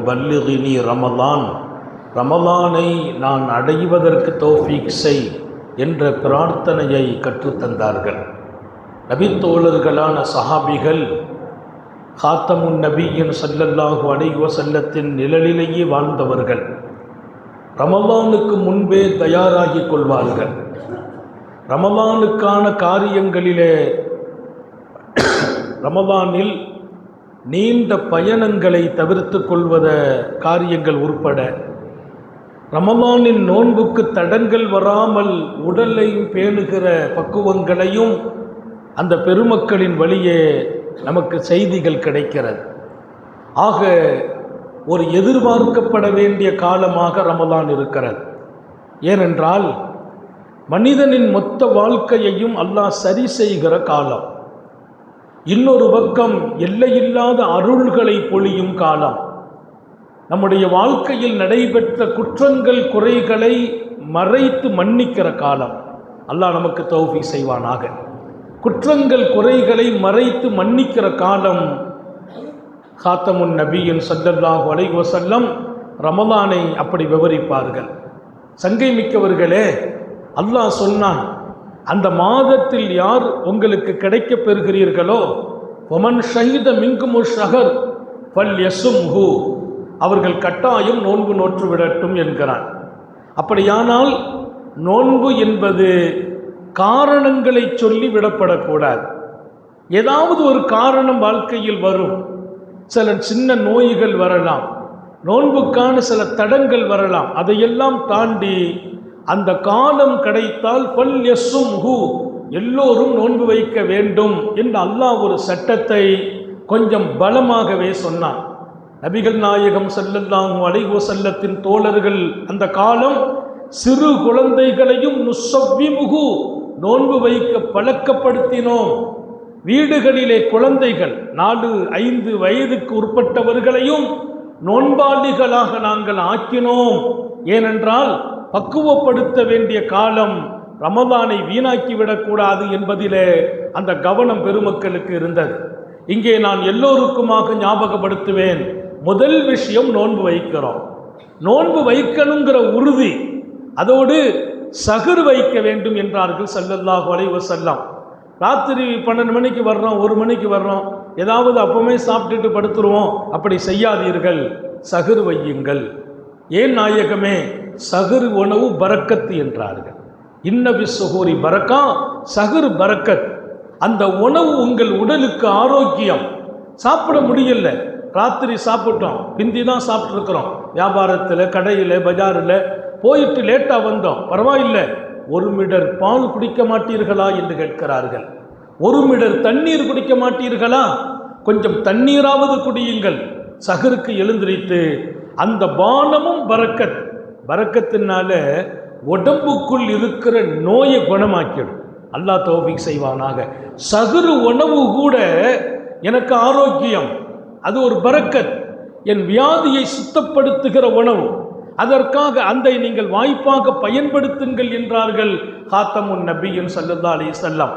பல்லிகினி ரமலான், ரமலானை நான் அடைவதற்கு தௌஃபீக் செய் என்ற பிரார்த்தனையை கற்றுத்தந்தார்கள். நபித்தோழர்களான சஹாபிகள் காத்தமுன் நபியின் ஸல்லல்லாஹு அலைஹி வஸல்லத்தின் நிழலிலேயே வாழ்ந்தவர்கள். ரமலானுக்கு முன்பே தயாராகி கொள்வார்கள். ரமலானுக்கான காரியங்களிலே ரமலானில் நீண்ட பயணங்களை தவிர்த்து கொள்வத காரியங்கள் உட்பட ரமலானின் நோன்புக்கு தடங்கள் வராமல் உடலை பேணுகிற பக்குவங்களையும் அந்த பெருமக்களின் வழியே நமக்கு செய்திகள் கிடைக்கிறது. ஆக ஒரு எதிர்பார்க்கப்பட வேண்டிய காலமாக ரமலான் இருக்கிறது. ஏனென்றால் மனிதனின் மொத்த வாழ்க்கையையும் அல்லாஹ் சரி செய்கிற காலம். இன்னொரு பக்கம் எல்லையில்லாத அருள்களை பொழியும் காலம். நம்முடைய வாழ்க்கையில் நடைபெற்ற குற்றங்கள் குறைகளை மறைத்து மன்னிக்கிற காலம். அல்லாஹ் நமக்கு தௌஃபீக் செய்வானாக. குற்றங்கள் குறைகளை மறைத்து மன்னிக்கிற காலம். காத்தமுன் நபியின் ஸல்லல்லாஹு அலைஹி வஸல்லம் ரமலானை அப்படி விவரிப்பார்கள். சங்கை மிக்கவர்களே, அல்லாஹ் சொன்னான், அந்த மாதத்தில் யார் உங்களுக்கு கிடைக்க பெறுகிறீர்களோ ஒமன் ஷஹித மின்குமு ஷஹர் ஃபல்யஸும்ஹு, அவர்கள் கட்டாயம் நோன்பு நோற்று விடட்டும் என்கிறான். அப்படியானால் நோன்பு என்பது காரணங்களை சொல்லி விடப்படக்கூடாது. ஏதாவது ஒரு காரணம் வாழ்க்கையில் வரும். சில சின்ன நோய்கள் வரலாம், நோன்புக்கான சில தடங்கள் வரலாம். அதையெல்லாம் தாண்டி அந்த காலம் கிடைத்தால் ஃபல்யஸும்ஹு, எல்லோரும் நோன்பு வைக்க வேண்டும் என்று அல்லாஹ் ஒரு சட்டத்தை கொஞ்சம் பலமாகவே சொன்னான். நபிகள் நாயகம் ஸல்லல்லாஹு அலைஹி வஸல்லத்தின் தோழர்கள் அந்த காலம் சிறு குழந்தைகளையும் நுஸவ்விமுஹு, நோன்பு வைக்க பழக்கப்படுத்தினோம். வீடுகளிலே குழந்தைகள் 4-5 வயதுக்கு உட்பட்டவர்களையும் நோன்பாளிகளாக நாங்கள் ஆக்கினோம். ஏனென்றால் பக்குவப்படுத்த வேண்டிய காலம், ரமலானை வீணாக்கிவிடக்கூடாது என்பதிலே அந்த கவனம் பெருமக்களுக்கு இருந்தது. இங்கே நான் எல்லோருக்குமாக ஞாபகப்படுத்துவேன். முதல் விஷயம், நோன்பு வைக்கிறோம். நோன்பு வைக்கணுங்கிற உறுதி, அதோடு சஹர் வைக்க வேண்டும் என்றார்கள் ஸல்லல்லாஹு அலைஹி வஸல்லம். ராத்திரி 12 மணிக்கு வர்றோம், 1 மணிக்கு வர்றோம், ஏதாவது அப்பமே சாப்பிட்டுட்டு படுத்துருவோம், அப்படி செய்யாதீர்கள், சஹர் வையுங்கள். ஏன் நாயகமே? சஹர் உணவு பரக்கத்து என்றார்கள். இன்ன பிஸ்ஸுஹூரி பரக்கா, சஹர் பரக்கத். அந்த உணவு உங்கள் உடலுக்கு ஆரோக்கியம். சாப்பிட முடியல, ராத்திரி சாப்பிட்டோம், பிந்தி தான் சாப்பிட்ருக்கிறோம், வியாபாரத்தில், கடையில், பஜாரில் போயிட்டு லேட்டாக வந்தோம், பரவாயில்லை, 1 மிடர் பால் குடிக்க மாட்டீர்களா என்று கேட்கிறார்கள். 1 மிடர் தண்ணீர் குடிக்க மாட்டீர்களா? கொஞ்சம் தண்ணீராவது குடியுங்கள். சஹருக்கு எழுந்திரித்து அந்த பானமும் பரக்கத். பரக்கத்தினால உடம்புக்குள் இருக்கிற நோயை குணமாக்கிடும். அல்லாஹ் தௌஃபீக் செய்வானாக. சஹரு உணவு கூட எனக்கு ஆரோக்கியம், அது ஒரு பரக்கத். என் வியாதியை சுத்தப்படுத்துகிற உணவு, அதற்காக அந்த நீங்கள் வாய்ப்பாக பயன்படுத்துங்கள் என்றார்கள் காத்தமுன் நபியின் ஸல்லல்லாஹு அலைஹி வஸல்லம்.